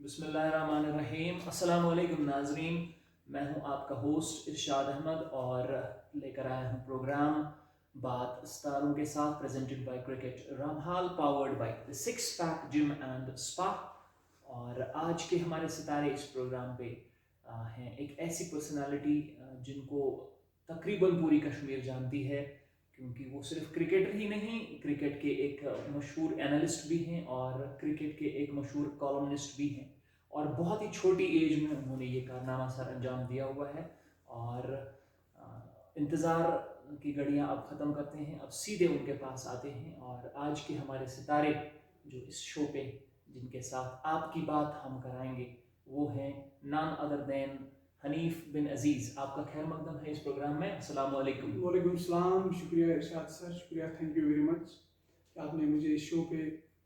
बिस्मिल्लाहिर्रहमानिर्रहीम। अस्सलाम वालेकुम नाज़रीन, मैं हूं आपका होस्ट इरशाद अहमद और लेकर आया हूं प्रोग्राम बात सितारों के साथ, presented by cricket Ramhal, powered by the six pack gym and spa. और आज के हमारे सितारे इस प्रोग्राम पे हैं एक ऐसी पर्सनालिटी जिनको तकरीबन पूरी कश्मीर जानती है, क्योंकि वो सिर्फ क्रिकेटर ही नहीं, क्रिकेट के एक मशहूर एनालिस्ट भी हैं और क्रिकेट के एक मशहूर कॉलमनिस्ट भी हैं। और बहुत ही छोटी एज में उन्होंने ये कारनामा सर अंजाम दिया हुआ है। और इंतज़ार की घड़ियां अब ख़त्म करते हैं, अब सीधे उनके पास आते हैं। और आज के हमारे सितारे जो इस शो पे जिनके साथ आपकी बात हम कराएंगे वो हैं नॉन अदर देन हनीफ बिन अजीज़। आपका खैर मकदम है इस प्रोग्राम में। अस्सलाम वालेकुम। वालेकुम सलाम। शुक्रिया इरशाद सर, शुक्रिया, थैंक यू वेरी मच कि आपने मुझे इस शो पे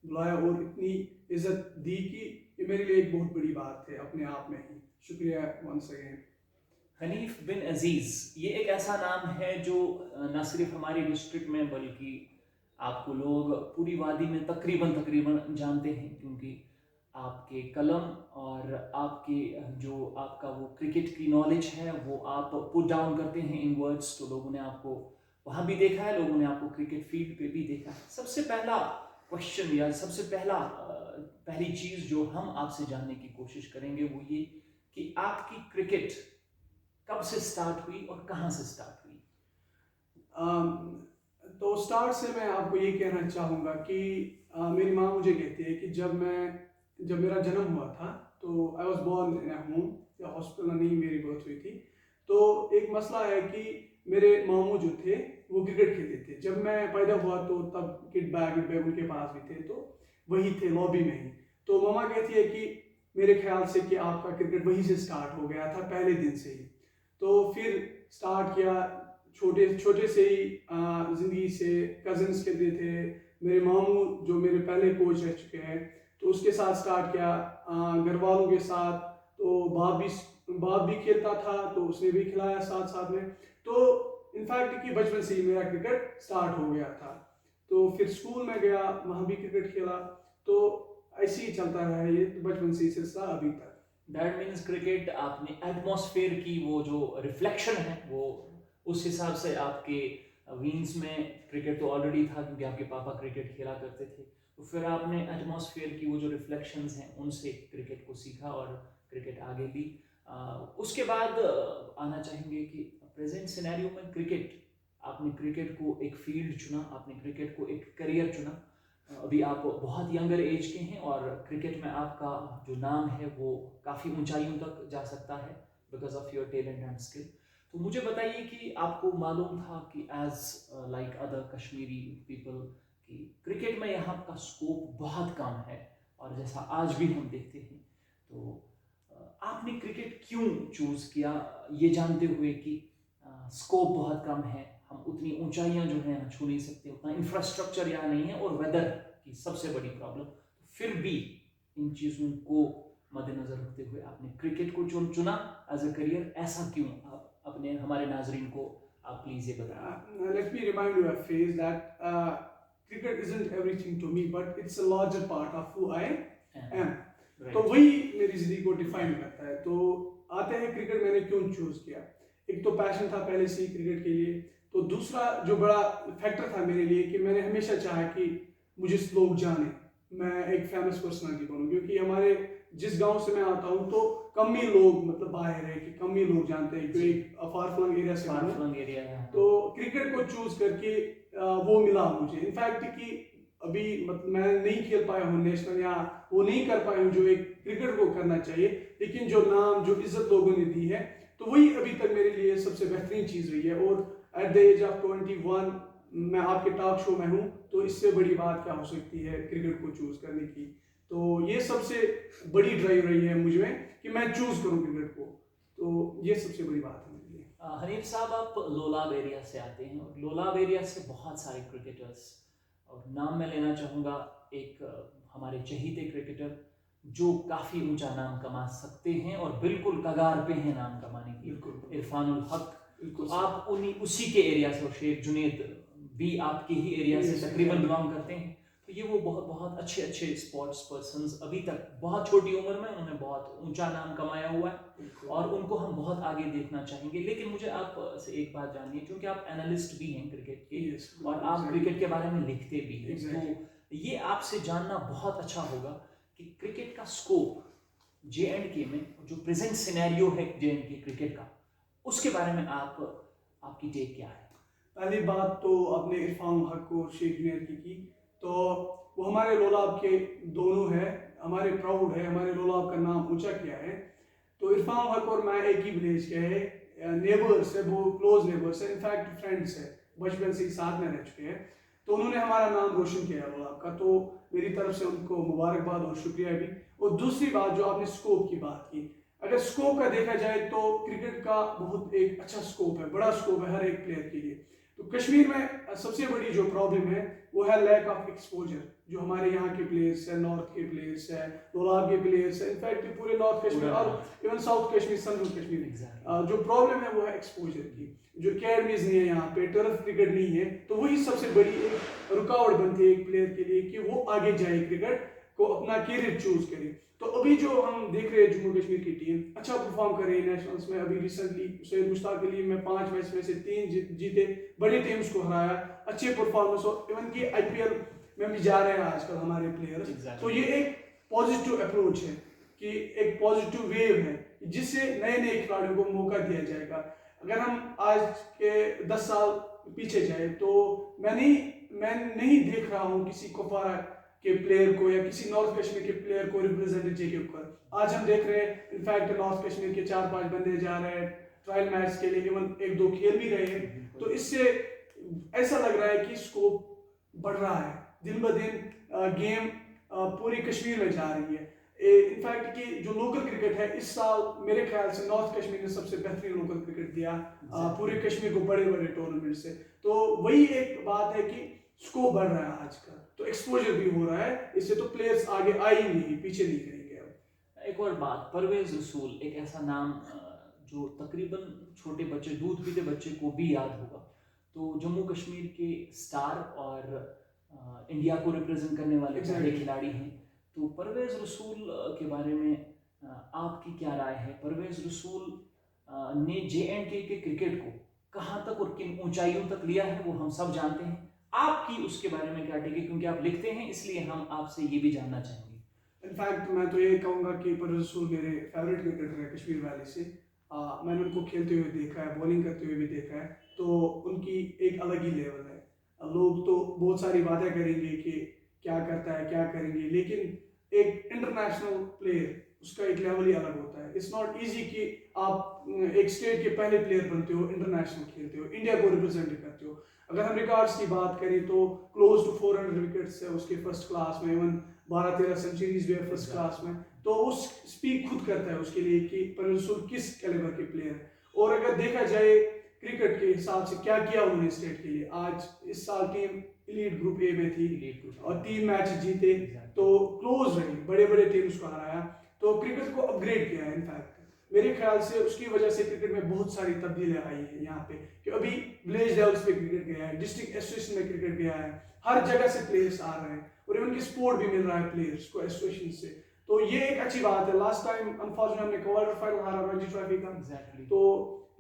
बुलाया और इतनी इज्जत दी कि ये मेरे लिए एक बहुत बड़ी बात है अपने आप में ही। शुक्रिया वंस अगेन। हनीफ बिन अजीज़ ये एक ऐसा नाम है जो न सिर्फ हमारी डिस्ट्रिक्ट में बल्कि आपको लोग पूरी वादी में तकरीबन जानते हैं, क्योंकि आपके कलम और आपके जो आपका वो क्रिकेट की नॉलेज है वो आप पुट डाउन करते हैं इन वर्ड्स। तो लोगों ने आपको वहाँ भी देखा है, लोगों ने आपको क्रिकेट फील्ड पे भी देखा है। सबसे पहला क्वेश्चन या सबसे पहली चीज़ जो हम आपसे जानने की कोशिश करेंगे वो ये कि आपकी क्रिकेट कब से स्टार्ट हुई और कहाँ से स्टार्ट हुई? तो स्टार्ट से मैं आपको ये कहना चाहूँगा कि मेरी माँ मुझे कहती है कि जब मेरा जन्म हुआ था तो I was born in a home, या हॉस्पिटल नहीं मेरी बर्थ हुई थी। तो एक मसला है कि मेरे मामू जो थे वो क्रिकेट खेलते थे। जब मैं पैदा हुआ तो तब किट बैग उनके पास भी थे, तो वही थे लॉबी में ही। तो मामा कहती है कि मेरे ख्याल से कि आपका क्रिकेट वहीं से स्टार्ट हो गया था, पहले दिन से ही। तो फिर स्टार्ट किया छोटे छोटे से ही, ज़िंदगी से कज़न्स खेलते थे। मेरे मामू जो मेरे पहले कोच रह चुके हैं, तो उसके साथ स्टार्ट किया, घर वालों के साथ। तो बाप भी खेलता था तो उसने भी खिलाया साथ साथ में। तो इनफैक्ट कि बचपन से ही मेरा क्रिकेट स्टार्ट हो गया था। तो फिर स्कूल में गया, वहाँ भी क्रिकेट खेला। तो ऐसे ही चलता रहा है ये, तो बचपन से ही सिलसिला अभी तक। दैट मीन्स क्रिकेट आपने एटमॉस्फेयर की वो जो रिफ्लेक्शन है वो उस हिसाब से आपके वीन्स में क्रिकेट तो ऑलरेडी था, क्योंकि आपके पापा क्रिकेट खेला करते थे। तो फिर आपने एटमॉस्फेयर की वो जो रिफ्लेक्शंस हैं उनसे क्रिकेट को सीखा और क्रिकेट आगे भी। उसके बाद आना चाहेंगे कि प्रेजेंट सिनेरियो में क्रिकेट, आपने क्रिकेट को एक फील्ड चुना, आपने क्रिकेट को एक करियर चुना। अभी आप बहुत यंगर एज के हैं और क्रिकेट में आपका जो नाम है वो काफ़ी ऊंचाइयों तक जा सकता है because of your talent and skill. तो मुझे बताइए कि आपको मालूम था कि as like other Kashmiri people कि क्रिकेट में यहाँ का स्कोप बहुत कम है, और जैसा आज भी हम देखते हैं। तो आपने क्रिकेट क्यों चूज़ किया, ये जानते हुए कि स्कोप बहुत कम है, हम उतनी ऊंचाइयां जो हैं छू नहीं सकते, उतना इंफ्रास्ट्रक्चर यहाँ नहीं है, और वेदर की सबसे बड़ी प्रॉब्लम। फिर भी इन चीज़ों को मद्देनजर रखते हुए आपने क्रिकेट को चुना एज अ करियर। ऐसा क्यों? आप अपने हमारे नाजरीन को आप प्लीज़ ये बताएं। Let me remind you a phrase that cricket isn't everything to me, but it's a larger part of who I am. तो वही मेरी जिंदगी को डिफाइन करता है। तो आते हैं क्रिकेट मैंने क्यों चूज किया। एक तो पैशन था पहले से ही क्रिकेट के लिए। तो दूसरा जो बड़ा फैक्टर था मेरे लिए कि मैंने हमेशा चाहा कि मुझे लोग जाने, मैं एक फेमस पर्सनालिटी बनूं। क्योंकि हमारे जिस गांव से मैं आता हूं तो कम ही लोग, मतलब बाहर है कि कम ही लोग जानते हैं कि एक फार फ्लंग एरिया से हूं। तो क्रिकेट को चूज करके वो मिला मुझे। इनफैक्ट कि अभी मैं नहीं खेल पाया हूँ नेशनल, या वो नहीं कर पाया हूँ जो एक क्रिकेट को करना चाहिए, लेकिन जो नाम जो इज्जत लोगों ने दी है तो वही अभी तक मेरे लिए सबसे बेहतरीन चीज़ रही है। और एट द एज ऑफ 21 मैं आपके टॉक शो में हूँ, तो इससे बड़ी बात क्या हो सकती है क्रिकेट को चूज करने की। तो ये सबसे बड़ी ड्राइव रही है मुझ में कि मैं चूज करूँ क्रिकेट को। तो ये सबसे बड़ी बात है मेरे लिए। हनीफ साहब, आप लोलाब एरिया से आते हैं और लोलाब एरिया से बहुत सारे क्रिकेटर्स, और नाम मैं लेना चाहूँगा एक हमारे चहीते क्रिकेटर जो काफ़ी ऊंचा नाम कमा सकते हैं और बिल्कुल कगार पे हैं नाम कमाने की, इरफानुल हक। तो आप उसी के एरिया से, और शेख जुनेद भी आपके ही एरिया से तकरीबन बिलोंग करते हैं। तो ये वो बहुत बहुत अच्छे अच्छे स्पोर्ट्स पर्सन्स अभी तक बहुत छोटी उम्र में उन्होंने बहुत ऊंचा नाम कमाया हुआ है और उनको हम बहुत आगे देखना चाहेंगे। लेकिन मुझे आप से एक बात जाननी है, क्योंकि आप एनालिस्ट भी हैं क्रिकेट के और आप क्रिकेट के बारे में लिखते भी हैं, तो ये आपसे जानना बहुत अच्छा होगा कि क्रिकेट का स्कोप J&K में जो प्रेजेंट सिनेरियो है J&K क्रिकेट का, उसके बारे में आपकी टेक क्या है? पहली बात तो आपने इरफान हक और शेख जुनैद की, तो वो हमारे लोलाब के दोनों है, हमारे प्राउड है, हमारे लोलाब का नाम ऊंचा किया है। तो इरफान हक और मैं एक ही विलेज के हैं, नेबर्स है, वो क्लोज नेबर्स है, इनफैक्ट फ्रेंड्स है, बचपन से ही साथ में रह चुके हैं। तो उन्होंने हमारा नाम रोशन किया लोलाब का, तो मेरी तरफ से उनको मुबारकबाद और शुक्रिया भी। और दूसरी बात जो आपने स्कोप की बात की, अगर स्कोप का देखा जाए तो क्रिकेट का बहुत एक अच्छा स्कोप है, बड़ा स्कोप है हर एक प्लेयर के लिए। तो कश्मीर में सबसे बड़ी जो प्रॉब्लम है वो है लैक ऑफ एक्सपोजर। जो हमारे यहाँ के प्लेयर्स है, नॉर्थ के प्लेयर्स है, लोलाब के प्लेयर्स है, इनफैक्ट पूरे नॉर्थ कश्मीर और even south Kashmir, central Kashmir, जो प्रॉब्लम है वो है एक्सपोजर की। जो अकेडमीज नहीं है यहाँ पे, टर्फ क्रिकेट नहीं है, तो वही सबसे बड़ी एक रुकावट बनती है एक प्लेयर के लिए कि वो आगे जाए, क्रिकेट को अपना कैरियर चूज करे। तो अभी जो हम देख रहे हैं जम्मू कश्मीर की टीम अच्छा परफॉर्म कर रही है नेशनल्स में। अभी रिसेंटली सैयद मुश्ताक अली में 5 मैच में से 3 जीते, बड़ी टीम्स को हराया, अच्छे परफॉर्मेंस हो, इवन की IPL में भी जा रहे हैं आजकल हमारे प्लेयर्स। तो ये एक पॉजिटिव अप्रोच है कि एक पॉजिटिव वेव है जिससे नए नए खिलाड़ियों को मौका दिया जाएगा। अगर हम आज के 10 साल पीछे जाए तो मैं नहीं देख रहा हूँ किसी कुपवारा के प्लेयर को या किसी नॉर्थ कश्मीर के प्लेयर को रिप्रेजेंट J&K कर। आज हम देख रहे हैं इनफैक्ट नॉर्थ कश्मीर के 4-5 बंदे जा रहे हैं ट्रायल मैच के लिए, इवन 1-2 खेल भी रहे हैं। तो इससे ऐसा लग रहा है कि स्कोप बढ़ रहा है, दिन ब दिन गेम पूरी कश्मीर में जा रही है। इनफैक्ट कि जो लोकल क्रिकेट है इस साल मेरे ख्याल से नॉर्थ कश्मीर ने सबसे बेहतरीन लोकल क्रिकेट दिया पूरे कश्मीर को बड़े बड़े टूर्नामेंट से। तो वही एक बात है कि स्कोप बढ़ रहा है आजकल, तो एक्सपोजर भी हो रहा है, इससे तो प्लेयर्स आगे आएंगे, पीछे नहीं करेंगे। अब एक और बात, परवेज रसूल एक ऐसा नाम जो तकरीबन छोटे बच्चे, दूध पीते बच्चे को भी याद होगा। तो जम्मू कश्मीर के स्टार और इंडिया को रिप्रेजेंट करने वाले पहले खिलाड़ी हैं। तो परवेज रसूल के बारे में आपकी क्या राय है? परवेज रसूल ने J&K के क्रिकेट को कहाँ तक और किन ऊंचाइयों तक लिया है वो हम सब जानते हैं। आपकी उसके बारे में क्या टेक है, क्योंकि आप लिखते हैं इसलिए हम आपसे ये भी जानना चाहेंगे। इनफैक्ट मैं तो ये कहूँगा कि परवेज रसूल मेरे फेवरेट क्रिकेटर है कश्मीर वैली से। मैंने उनको खेलते हुए देखा है, बॉलिंग करते हुए भी देखा है, तो उनकी एक अलग ही लेवल है। लोग तो बहुत सारी बातें करेंगे कि क्या करता है, क्या करेंगे, लेकिन एक इंटरनेशनल प्लेयर उसका एक लेवल ही अलग होता है। इट्स नॉट इजी कि आप एक स्टेट के पहले प्लेयर बनते हो, इंटरनेशनल खेलते हो, इंडिया को रिप्रेजेंट करते हो। अगर हम रिकॉर्ड्स की बात करें तो क्लोज टू 400 विकेट्स है उसके फर्स्ट क्लास में, इवन 12-13 सेंचुरीज भी है फर्स्ट क्लास में। तो वो स्पीक खुद करता है उसके लिए कि परवेज रसूल किस कैलिबर के प्लेयर है। और अगर देखा जाए क्रिकेट के हिसाब से क्या किया उन्होंने स्टेट के लिए, आज इस साल टीम एलीट ग्रुप ए में थी और 3 मैच जीते, तो क्लोज रही, बड़े बड़े टीम्स को हराया, तो क्रिकेट को अपग्रेड किया है। इनफैक्ट मेरे ख्याल से उसकी वजह से क्रिकेट में बहुत सारी तब्दीलियां आई है यहाँ पे, कि अभी विलेज लेवल्स पे क्रिकेट गया है, डिस्ट्रिक्ट एसोसिएशन में क्रिकेट गया है, हर जगह से प्लेयर्स आ रहे हैं और इवन की सपोर्ट भी मिल रहा है प्लेयर्स को एसोसिएशन से। तो ये एक अच्छी बात है। लास्ट टाइम अनफॉर्चुनेटली हमने क्वार्टर फाइनल हारा रणजी ट्रॉफी का, तो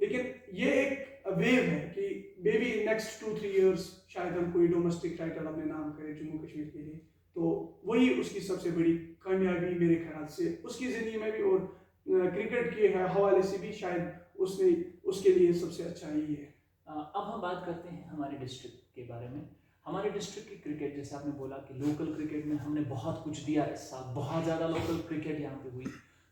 लेकिन ये एक वेव है कि मे बी नेक्स्ट 2-3 इयर्स शायद हम कोई डोमेस्टिक टाइटल अपने नाम करें जम्मू कश्मीर के लिए। तो वही उसकी सबसे बड़ी कामयाबी मेरे ख्याल से उसकी जिंदगी में भी और क्रिकेट के हवाले से भी शायद उसने उसके लिए सबसे अच्छा यही है। अब हम बात करते हैं हमारे डिस्ट्रिक्ट के बारे में। हमारे डिस्ट्रिक्ट की क्रिकेट, जैसे आपने बोला कि लोकल क्रिकेट में हमने बहुत कुछ दिया इस साल, बहुत ज़्यादा लोकल क्रिकेट यहाँ पे हुई।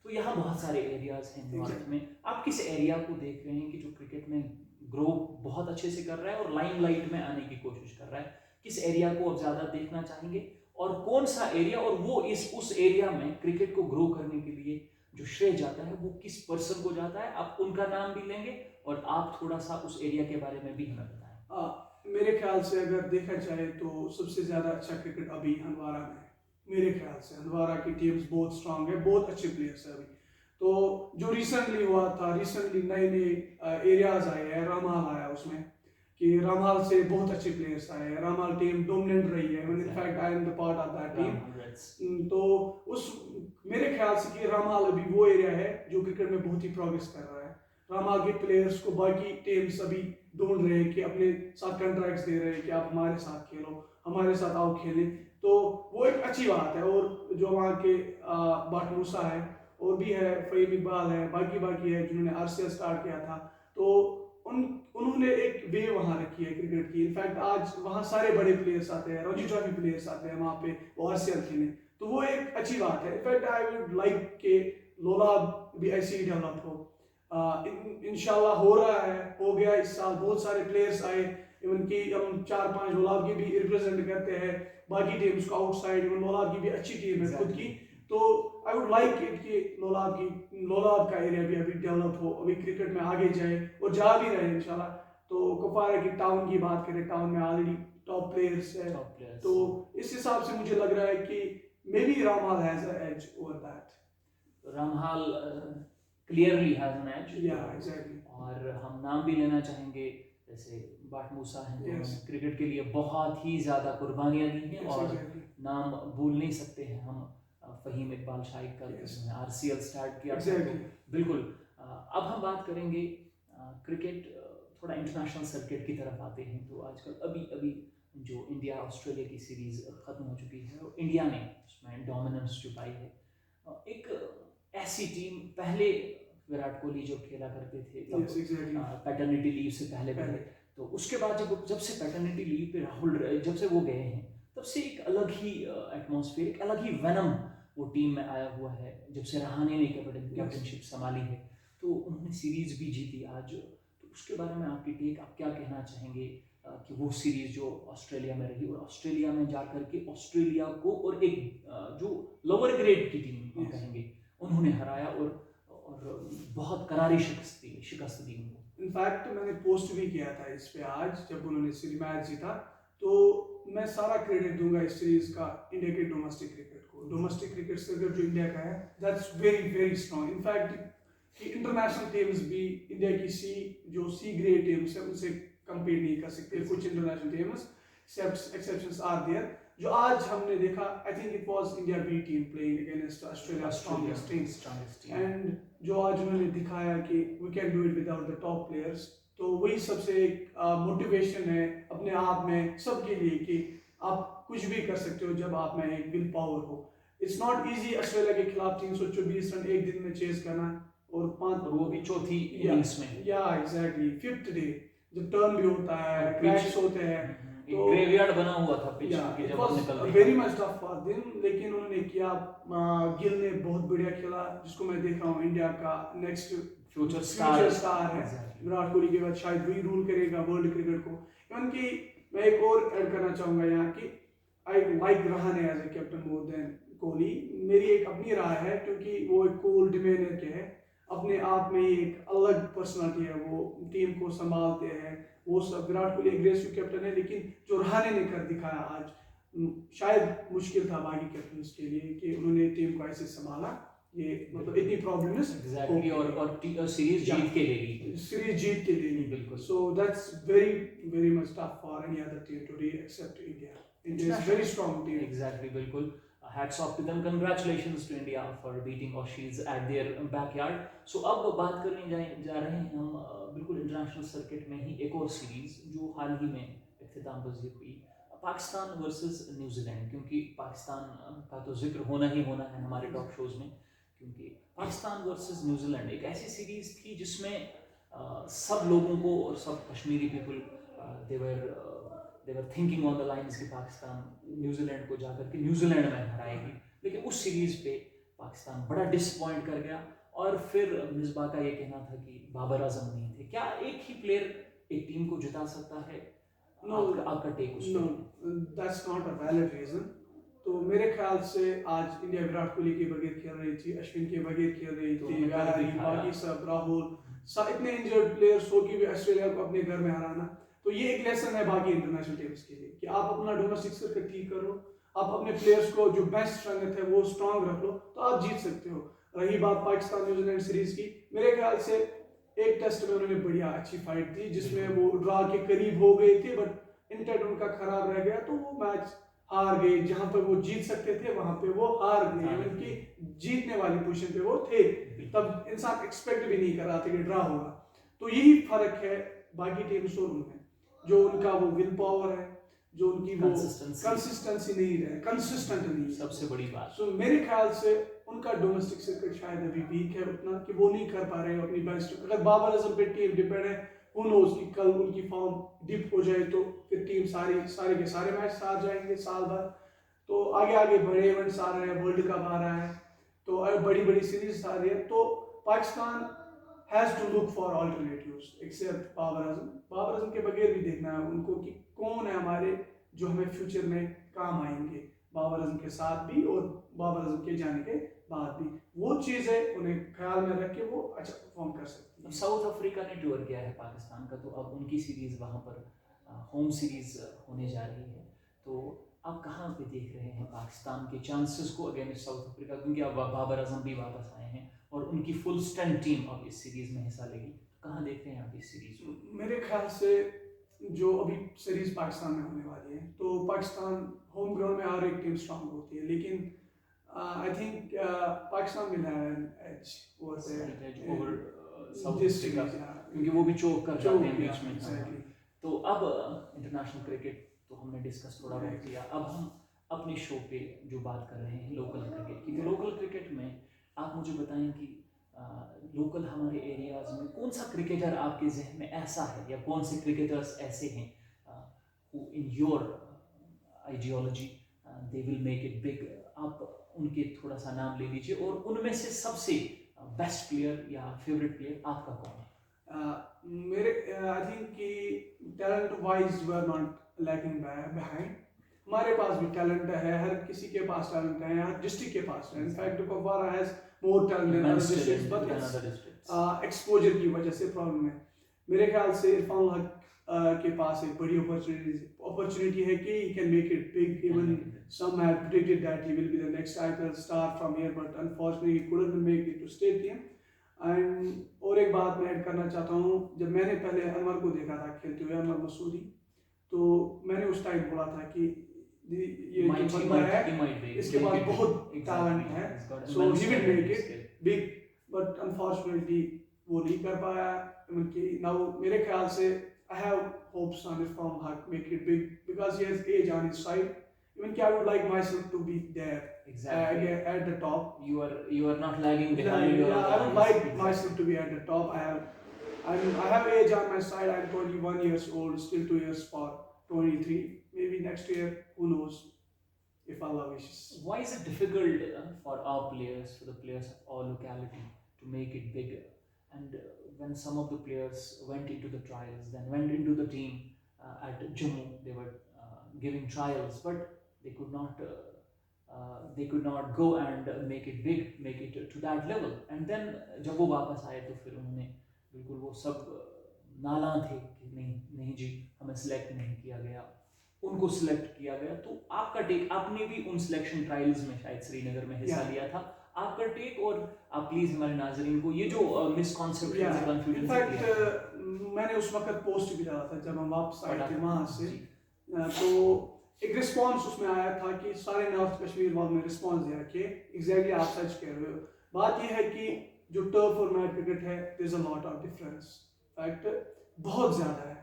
तो यहाँ बहुत सारे एरियाज हैं नॉर्थ में। आप किस एरिया को देख रहे हैं कि जो क्रिकेट में ग्रो बहुत अच्छे से कर रहा है और लाइमलाइट में आने की कोशिश कर रहा है? किस एरिया को आप ज़्यादा देखना चाहेंगे और कौन सा एरिया, और वो उस एरिया में क्रिकेट को ग्रो करने के लिए जो श्रेय जाता है वो किस पर्सन को जाता है? आप उनका नाम भी लेंगे और आप थोड़ा सा उस एरिया के बारे में भी हमें बताएं। मेरे ख्याल से अगर देखा जाए तो सबसे ज़्यादा अच्छा क्रिकेट अभी हंदवारा में है। मेरे ख्याल से हंदवारा की टीम्स बहुत स्ट्रांग है, बहुत अच्छे प्लेयर्स है अभी। तो जो रिसेंटली हुआ था, रिसेंटली नए नए एरियाज आए हैं, रामाल आया उसमें, कि रामहाल से बहुत अच्छे प्लेयर्स आए हैं, रामहाल टीम डोमिनेंट रही है, in fact I am the part of that team. तो उस मेरे ख्याल से कि रामहाल अभी वो एरिया है जो क्रिकेट में बहुत ही प्रोग्रेस कर रहा है। रामहाल के प्लेयर्स को बाकी टीम्स अभी ढूंढ रहे हैं कि अपने साथ कॉन्ट्रैक्ट्स दे रहे हैं कि आप हमारे साथ खेलो, हमारे साथ आओ खेलें, तो वो एक अच्छी बात है। और जो वहाँ के बाट मूसा है और भी है, फ़हीम इकबाल है, बाकी है जिन्होंने आरसीएल स्टार्ट किया था, तो उन्होंने एक वे वहाँ रखी है क्रिकेट की। इनफैक्ट आज वहाँ सारे बड़े प्लेयर्स आते हैं, रणजी ट्रॉफी प्लेयर्स आते हैं वहाँ पे वो आरसीएल खेलने, तो वो एक अच्छी बात है। इनफैक्ट आई वुड लाइक के लोलाब भी ऐसे ही डेवलप हो। इंशाल्लाह हो रहा है, हो गया इस साल, बहुत सारे प्लेयर्स आए, इवन की हम 4-5 लोलाब की भी रिप्रेजेंट करते हैं बाकी टीम्स को आउटसाइड, इवन लोलाब की भी अच्छी टीम है खुद की। तो आई वुड लाइक इट कि लोलाब का एरिया भी अभी डेवलप हो, अभी क्रिकेट में आगे जाए और जा भी रहे इंशाल्लाह। तो कुपवारा की टाउन की बात करें, टाउन में ऑलरेडी टॉप प्लेयर्स है, तो इस हिसाब से मुझे लग रहा है कि maybe Ramhal has a edge over that. Ramhal clearly has an edge, exactly. और हम नाम भी लेना चाहेंगे, जैसे बाट मूसा हैं, जिन्होंने क्रिकेट के लिए बहुत ही ज़्यादा कुर्बानियाँ दी हैं, और नाम भूल नहीं सकते हैं हम फ़हीम इकबाल शाइक का, जिन्होंने आरसीएल स्टार्ट किया। बिल्कुल। अब हम बात करेंगे क्रिकेट, थोड़ा इंटरनेशनल सर्किट की तरफ आते हैं। तो आजकल अभी जो इंडिया ऑस्ट्रेलिया की सीरीज़ ख़त्म हो चुकी है, और इंडिया ने उसमें डोमिनेंस जुटाई है। एक ऐसी टीम, पहले विराट कोहली जो खेला करते थे पैटर्निटी लीव से पहले, तो उसके बाद जब से पैटर्निटी लीव पे राहुल जब से वो गए हैं, तब से एक अलग ही एटमॉस्फेयर, एक अलग ही वेनम वो टीम में आया हुआ है। जब से रहाणे ने कैप्टनशिप संभाली है, तो उन्होंने सीरीज भी जीती आज। तो उसके बारे में आपकी टेक, आप क्या कहना चाहेंगे कि वो सीरीज जो ऑस्ट्रेलिया में रही, और ऑस्ट्रेलिया में जाकर के ऑस्ट्रेलिया को और एक जो लोअर ग्रेड की टीम हम कहेंगे उन्होंने हराया, और बहुत करारी शिकस्त दी उनको। इनफैक्ट मैंने पोस्ट भी किया था इस पे आज, जब उन्होंने सीरीज मैच जीता, तो मैं सारा क्रेडिट दूंगा इस सीरीज का इंडिया के डोमेस्टिक क्रिकेट को। डोमेस्टिक क्रिकेट सर्किट जो इंडिया का है, that's very very strong. In fact कि इंटरनेशनल टीम्स भी इंडिया की सी ग्रेड टीम्स है उनसे कम्पीट नहीं कर सकते। कुछ international teams, exceptions are there, जो आज हमने देखा, I think it was India B team playing against Australia strongest team, and जो आज उन्होंने दिखाया कि we can do it without the top players, तो वही सबसे एक मोटिवेशन है अपने आप में सबके लिए कि आप कुछ भी कर सकते हो जब आप में एक विल पावर हो। इट्स नॉट इजी ऑस्ट्रेलिया के खिलाफ 324 रन एक दिन में चेज करना, और वो भी चौथी इनिंग्स में, एग्जैक्टली 5th डे जब टर्न भी होता है, क्रैक्स होते हैं, तो ग्रेवयार्ड बना हुआ था पिच की, जब हम निकल रहे थे, very much tough for them, लेकिन उन्होंने किया। गिल ने बहुत बढ़िया खेला, जिसको मैं देख रहा हूँ इंडिया का नेक्स्ट फ्यूचर स्टार है। विराट कोहली के बाद शायद वही रूल करेगा वर्ल्ड क्रिकेट को। इवन कि मैं एक और ऐड करना चाहूँगा यहाँ कि I like Rahane as a captain more than Kohli. मेरी एक अपनी राय है, क्योंकि वो एक कूल डिमेनर के है, अपने आप में ही एक अलग पर्सनालिटी है, वो टीम को संभालते हैं, वो सब। विराट कोहली एग्रेसिव कैप्टन है, लेकिन जो रहाणे ने कर दिखाया आज, शायद मुश्किल था बाकी कैप्टन्स के लिए कि उन्होंने टीम को ऐसे संभाला। ये मतलब इतनी प्रॉब्लम एग्जैक्टली, और सीरीज जीत के ले ली, बिल्कुल। So that's very much tough for any other team today except India. India is very strong team. Exactly, बिल्कुल। Hats off to them, congratulations to India for beating Aussies at their backyard. So अब बात करने जा रहे हैं हम बिल्कुल international circuit में ही एक और सीरीज जो हाल ही में इख्तिताम पजीर हुई, पाकिस्तान वर्सेस न्यूजीलैंड। क्योंकि पाकिस्तान का तो जिक्र होना ही होना है हमारे टॉक शोज में, क्योंकि पाकिस्तान वर्सेस न्यूजीलैंड एक ऐसी सीरीज थी जिसमें सब लोगों को और सब Kashmiri people they were thinking on the lines कि पाकिस्तान न्यूजीलैंड को जाकर के न्यूजीलैंड में हराएगी, लेकिन उस सीरीज पे पाकिस्तान बड़ा डिसअपॉइंट कर गया। और फिर मिसबा का ये कहना था कि बाबर आजम नहीं थे। क्या एक ही प्लेयर एक टीम को जिता सकता है? आपका टेक उस पर? That's not a valid reason. तो मेरे ख्याल से आज इंडिया विराट कोहली के बगैर खेल रही थी, अश्विन के बगैर खेल रही थी, बाकी सब राहुल, इतने इंजर्ड प्लेयर्स हो कि भी ऑस्ट्रेलिया को अपने घर में हराना। तो ये एक लेसन है बाकी इंटरनेशनल टीम्स के लिए कि आप अपना डोमेस्टिक सर्किट ठीक करो, आप अपने प्लेयर्स को जो बेस्ट स्ट्रेंथ है वो स्ट्रांग रख लो, तो आप जीत सकते हो। रही बात पाकिस्तान न्यूजीलैंड सीरीज की, मेरे ख्याल से एक टेस्ट में उन्होंने बढ़िया अच्छी फाइट दी जिसमें वो ड्रॉ के करीब हो गए थे, बट इंटेंट उनका खराब रह गया तो वो मैच हार गए। जहां पर वो जीत सकते थे वहां पे वो हार गए, उनकी जीतने वाली पोजीशन पे वो थे, तब इंसान एक्सपेक्ट भी नहीं कर रहा था कि ड्रॉ होगा। तो यही फर्क है बाकी टीम्स और उनमें, जो उनका वो विल पावर है, जो उनकी वो कंसिस्टेंसी नहीं है, कंसिस्टेंट नहीं है, सबसे बड़ी बात। सो मेरे ख्याल से उनका डोमेस्टिक सर्किट शायद अभी वीक है उतना कि वो नहीं कर पा रहे हैं अपनी बेस्ट। अगर बाबर आजम पे टीम डिपेंड है, who knows कि कल उनकी फॉर्म डिप हो जाए तो फिर टीम सारे के सारे मैच हार जाएंगे साल भर। तो आगे आगे बड़े इवेंट्स आ रहे हैं, वर्ल्ड कप आ रहा है, तो बड़ी बड़ी सीरीज आ रही है, तो Pakistan has to look for alternatives except Babar Azam. Babar Azam के बगैर भी देखना है उनको कि कौन है हमारे जो हमें फ्यूचर में काम आएंगे, बाबर आजम के साथ भी और बाबर आजम के जाने के बाद भी। वो चीज़ें उन्हें ख्याल में रख के वो अच्छा परफॉर्म कर सकती है। साउथ अफ्रीका ने टूर किया है पाकिस्तान का, तो अब उनकी सीरीज़ वहाँ पर होम सीरीज़ होने जा रही है, तो आप कहाँ पे देख रहे हैं पाकिस्तान के चांसेस को अगेंस्ट साउथ अफ्रीका, क्योंकि अब बाबर आजम भी वापस आए हैं और उनकी फुल स्ट्रेंथ टीम अब इस सीरीज़ में हिस्सा लेगी, कहाँ देख रहे हैं आप इस सीरीज़ को? मेरे ख्याल से जो अभी सीरीज पाकिस्तान में होने वाली है, तो पाकिस्तान होम ग्राउंड में हर एक टीम स्ट्रांग होती है, लेकिन I think Pakistan will have an edge over South Africa, क्योंकि वो भी चोक कर जाते हैं बीच में। तो अब इंटरनेशनल क्रिकेट तो हमने डिस्कस थोड़ा बहुत किया, अब हम अपने शो पे जो बात कर रहे हैं लोकल क्रिकेट की, तो लोकल क्रिकेट में आप मुझे बताएं कि लोकल हमारे एरियाज में कौन सा क्रिकेटर आपके जहन में ऐसा है, या कौन से क्रिकेटर्स ऐसे हैं who in your ideology they will make it big, आप उनके थोड़ा सा नाम ले लीजिए, और उनमें से सबसे बेस्ट प्लेयर या फेवरेट प्लेयर आपका कौन है? मेरे आई थिंक कि talent wise we are not lagging behind, हमारे पास भी टैलेंट है, हर किसी के पास टैलेंट है, हर डिस्ट्रिक्ट के पास है। In fact Kupwara has more talent than other districts, but exposure की वजह से प्रॉब्लम है। मेरे ख्याल से इरफान हक के पास एक बड़ी अपॉर्चुनिटी है कि he can make it big. Even some have predicted that he will be the next IPL star from here, but unfortunately he couldn't make it to state team. And और एक बात मैं ऐड करना चाहता हूँ, जब मैंने पहले अनवर को देखा था खेलते हुए, अनवर मसूदी, तो मैंने उस टाइम बोला था कि ये जो बंदा है इसके पास बहुत टैलेंट है, so he will make it big, but unfortunately वो नहीं कर पाया। Now मेरे ख्याल से I have hopes on Irfan Haq make it big because he has age on his side. Even I would like myself to be there, exactly at the top. You are not lagging behind. Yeah, I would like myself to be at the top. I have age on my side. I'm 21 years old, still 2 years for 23. Maybe next year, who knows, if Allah wishes. Why is it difficult for our players, for the players of our locality, to make it bigger? And when some of the players went into the trials, then went into the team at Jammu, they were giving trials, but they could not go and make it big, make it to that level. And then जब वो वापस आए तो फिर उन्होंने बिल्कुल वो सब नाला थे कि नहीं जी हमें सिलेक्ट नहीं किया गया, उनको सिलेक्ट किया गया। तो आपका टेक, आपने भी उन सिलेक्शन ट्रायल्स में शायद श्रीनगर में हिस्सा लिया था, आपका टेक, और आप प्लीज हमारे नाज़रीन को ये जो मिसकॉन्सेप्शन से कंफ्यूजन, इनफैक्ट मैंने उस वक्त पोस्ट भी डाला था जब हम वापस आए थे वहाँ से, तो एक रिस्पांस उसमें आया था कि सारे नॉर्थ कश्मीर वालों ने रिस्पांस दिया कि एग्जैक्टली आप सच कह रहे हो। बात यह है कि जो टर्फ और मैट क्रिकेट है, there is a lot of difference, fact बहुत ज़्यादा है।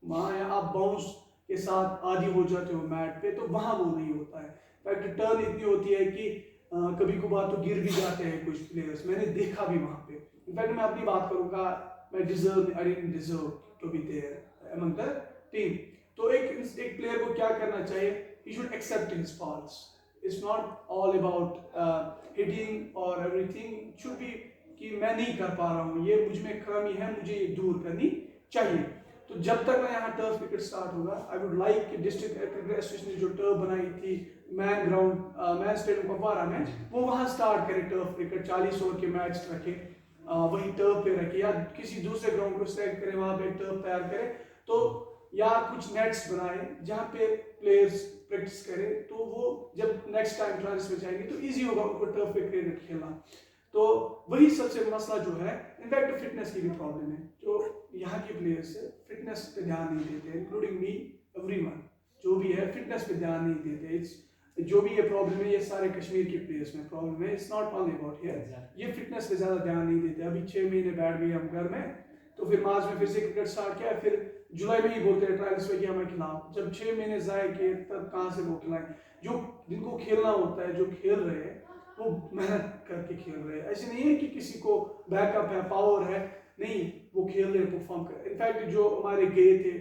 वहाँ आप बाउंस के साथ आदी हो जाते हो मैट पे, तो वहाँ वो नहीं होता है। फैक्ट टर्न इतनी होती है कि कभी कभार तो गिर भी जाते हैं कुछ प्लेयर्स, मैंने देखा भी वहाँ पे। इनफैक्ट मैं अपनी बात करूँगा, मैं I didn't deserve to be there among the team. तो एक प्लेयर को क्या करना चाहिए, he should accept his faults, it's not all about hitting और एवरीथिंग, शुड बी कि मैं नहीं कर पा रहा हूँ, ये मुझ में कमी है, मुझे ये दूर करनी चाहिए। तो जब तक मैं यहाँ टर्फ क्रिकेट स्टार्ट होगा, आई वुड लाइक कि डिस्ट्रिक्ट क्रिकेट एसोसिएशन ने जो टर्फ बनाई थी man ground man stadium Kupwara में, वो वहाँ स्टार्ट करे टर्फ क्रिकेट, 40 ओवर के मैच रखे, वही टर्फ पे रखे, या किसी दूसरे ग्राउंड को सेलेक्ट करे, वहाँ पे टर्फ तैयार करे, तो या कुछ नेट्स बनाए जहाँ पे प्लेयर्स प्रैक्टिस करें, तो वो जब नेक्स्ट टाइम ट्रायल्स में जाएंगे तो ईजी होगा उनको टर्फ पे क्रिकेट खेलना। तो वही सबसे मसला जो है, इनफैक्ट फिटनेस की भी प्रॉब्लम है। जो यहाँ के प्लेयर्स है फिटनेस पे ध्यान नहीं देते, इंक्लूडिंग मी, एवरीवन जो भी है फिटनेस पे ध्यान नहीं देते। इट्स जो भी ये प्रॉब्लम है, ये सारे कश्मीर के प्लेयर्स में प्रॉब्लम है, it's not only about here. ये फिटनेस पे ज़्यादा ध्यान नहीं देते। अभी 6 महीने बैठ गए हम घर में, तो फिर मार्च में फिर से क्रिकेट स्टार्ट किया, फिर जुलाई में ही बोलते हैं ट्रायल्स में कि हमें खिलाओ। जब 6 महीने जाए कि तब कहाँ से वो खिलाएं? जो जिनको खेलना होता है, जो खेल रहे हैं वो मेहनत करके खेल रहे हैं। ऐसे नहीं है कि किसी को बैकअप है, पावर है, नहीं, वो खेल रहे परफॉर्म कर। इनफैक्ट जो हमारे गए थे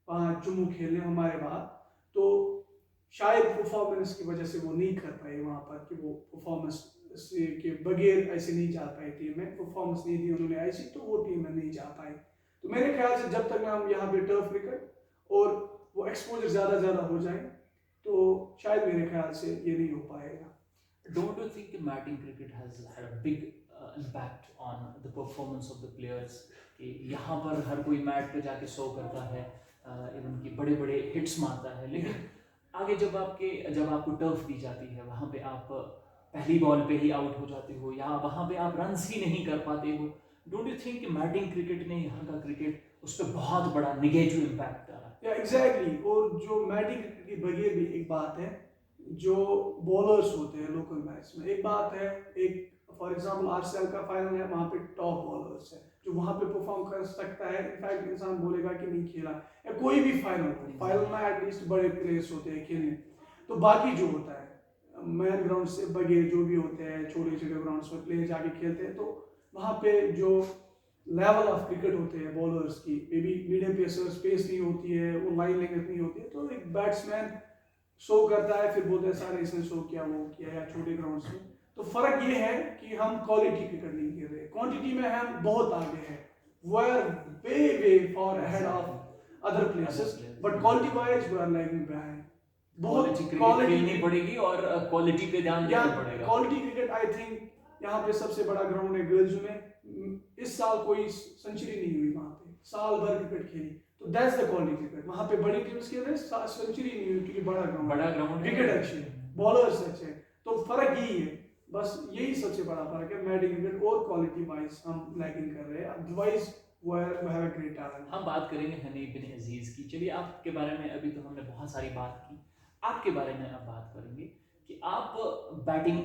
वहाँ जम्मू खेलने हमारे बाद, तो शायद परफॉर्मेंस की वजह से वो नहीं कर पाए वहाँ पर, कि वो परफॉर्मेंस के बगैर ऐसे नहीं जा पाए टीम में, परफॉर्मेंस नहीं दी उन्होंने ऐसी, तो वो टीम में नहीं जा पाए। तो मेरे ख्याल से जब तक हम यहाँ पे टर्फ क्रिकेट और वो एक्सपोजर ज़्यादा हो जाए, तो शायद मेरे ख्याल से ये नहीं हो पाएगा। Don't you think matting cricket has had a big impact on the performance of the players? कि यहाँ पर हर कोई मैट पे जाके शो करता है, इवन कि बड़े बड़े हिट्स मारता है, लेकिन आगे जब आपको टर्फ दी जाती है, वहाँ पे आप पहली बॉल पे ही आउट हो जाते हो, या वहाँ पे आप रन्स ही नहीं कर पाते हो। डोंट यू थिंक कि मैटिंग क्रिकेट ने यहाँ का क्रिकेट उस पर बहुत बड़ा निगेटिव इम्पैक्ट डाला? या एग्जैक्टली। और जो मैटिंग क्रिकेट के बगैर भी एक बात है, जो बॉलर्स होते हैं लोकल मैच में, एक बात है, एक फॉर एग्जांपल आरसीएल का फाइनल है, वहाँ पे टॉप बॉलर्स है जो वहाँ पे परफॉर्म कर सकता है। इनफैक्ट इंसान बोलेगा कि नहीं खेला, या कोई भी फाइनल में एटलीस्ट बड़े प्लेयर्स होते हैं खेलने। तो बाकी जो होता है मैन ग्राउंड से बगैर जो भी होते हैं, छोटे छोटे ग्राउंड्स में प्लेयर जाके खेलते हैं, तो वहाँ पे जो लेवल ऑफ क्रिकेट होते हैं बॉलर्स की, may be medium pacer space नहीं होती है, वो लाइन लेंथ नहीं होती है, तो एक बैट्समैन शो करता है, फिर बोलते हैं सारे इसने शो किया, वो किया, या छोटे ग्राउंड्स में। तो फर्क ये है कि हम क्वालिटी क्रिकेट नहीं खेल रहे, क्वांटिटी में हम बहुत आगे हैं, we are way far ahead of other places, but quality wise we are lagging behind. बहुत क्वालिटी खेलनी पड़ेगी और क्वालिटी पे ध्यान देना पड़ेगा। क्वालिटी क्रिकेट आई थिंक यहाँ पे सबसे बड़ा ग्राउंड है गर्ल्स में, इस साल कोई सेंचुरी नहीं हुई वहाँ पे, साल भर क्रिकेट खेली, तो दैट्स द क्वालिटी क्रिकेट। वहाँ पे बड़ी टीम्स खेल रहे हैं, सेंचुरी नहीं हुई क्योंकि बड़ा ग्राउंड, क्रिकेट अच्छे है, बॉलर्स अच्छे हैं, तो फर्क यही है, बस यही सबसे बड़ा फर्क है मैटिंग क्रिकेट और क्वालिटी वाइज हम लैगिंग कर रहे हैं, otherwise we have a great talent. हम बात करेंगे हनीफ बिन अजीज की। चलिए, आपके बारे में अभी तो हमने बहुत सारी बात की, आपके बारे में अब बात करेंगे कि आप बैटिंग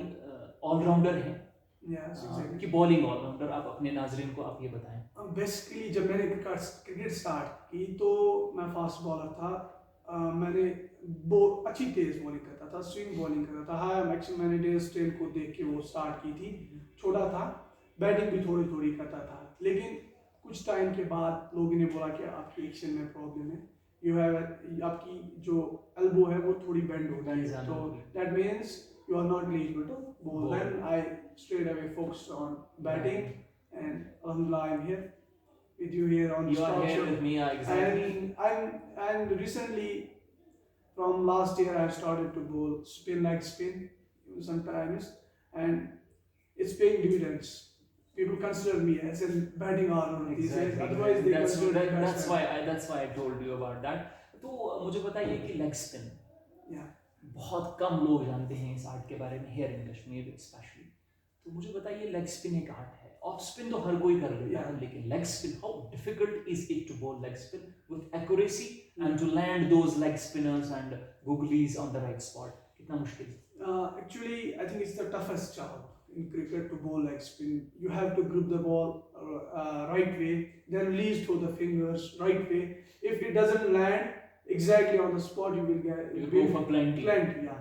ऑलराउंडर हैं कि बॉलिंग ऑलराउंडर, आप अपने नाजरीन को आप ये बताएं। बेसिकली जब मैंने क्रिकेट स्टार्ट की तो मैं फास्ट बॉलर था, मैंने अच्छी तेज बॉलिंग करता था, स्विंग बॉलिंग करता था। हाँ, मैक्सिमम मैंने डेल स्टेन को देख के वो स्टार्ट की थी, छोटा था, बैटिंग भी थोड़ी थोड़ी करता था, लेकिन कुछ टाइम के बाद लोगों ने बोला कि आपकी एक्शन में प्रॉब्लम है, यू हैव, आपकी जो एल्बो है वो थोड़ी बेंड हो गई है, तो that means you are not eligible to bowl. Then I straight away focused on batting, and alhamdulillah I'm here with you here on you are here with me, exactly. And recently from last year I started to bowl leg spin sometimes, and it's paying dividends. People consider me as a batting all-rounder these days. Otherwise they consider that's why I told you about that. तो मुझे बताइए कि leg spin बहुत कम लोग जानते हैं इस art के बारे में, हियर इन कश्मीर स्पेशली। तो मुझे बताइए, लेग स्पिन एक आर्ट है, ऑफ स्पिन तो हर कोई कर लेता है, लेकिन leg spin, how difficult is it to bowl leg spin with accuracy and to land those leg spinners and googlies on the right spot? कितना मुश्किल है? Actually I think it's the toughest job in cricket to bowl leg spin. You have to grip the ball right way, then release through the fingers right way. If it doesn't land exactly on the spot, you will go for plenty. Yeah.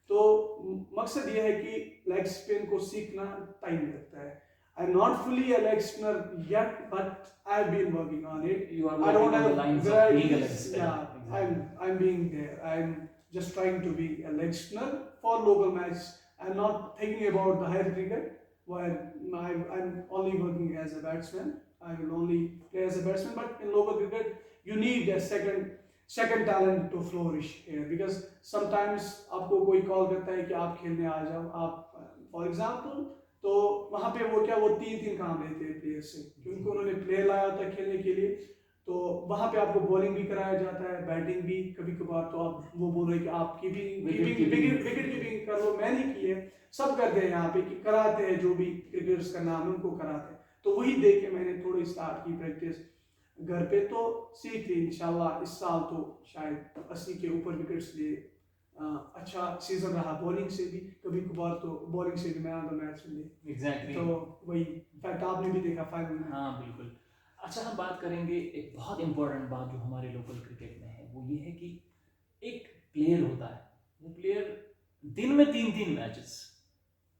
तो मकसद ये है कि leg spin को सीखना time लगता है। I'm not fully a leg spinner yet, but I've been working on it. You are working on the lines of being a leg spinner. Yeah, exactly. I'm being there. I'm just trying to be a leg spinner for local matches. I'm not thinking about the higher cricket, where I'm only working as a batsman. I will only play as a batsman, but in local cricket, you need a second talent to flourish here, because sometimes आपको कोई call करता है कि आप खेलने आ जाओ, आप for example, तो वहाँ पे वो 3 काम लेते हैं प्लेयर से, क्योंकि उन्होंने प्लेयर लाया होता है खेलने के लिए, तो वहाँ पे आपको बॉलिंग भी कराया जाता है, बैटिंग भी कभी कभार। तो आप वो बोल रहे हैं कि आप विकेट कीपिंग कर लो, मैंने की है, सब करते हैं यहाँ पे कि कराते हैं, जो भी क्रिकेटर्स का नाम है उनको कराते हैं। तो वही देख के मैंने थोड़ी स्टार्ट की प्रैक्टिस घर पे, तो सीख ली इंशाल्लाह। इस साल तो शायद 80 के ऊपर विकेट्स लिए, अच्छा सीजन रहा बॉलिंग से भी, कभी कभार तो बॉलिंग से भी मैन ऑफ द मैच मिले। एग्जैक्टली। तो वही फैक्ट आपने भी देखा फाइनल में। हाँ बिल्कुल। अच्छा, हम बात करेंगे एक बहुत इंपॉर्टेंट बात जो हमारे लोकल क्रिकेट में है, वो ये है कि एक प्लेयर होता है, वो प्लेयर दिन में 3-3 मैचेस,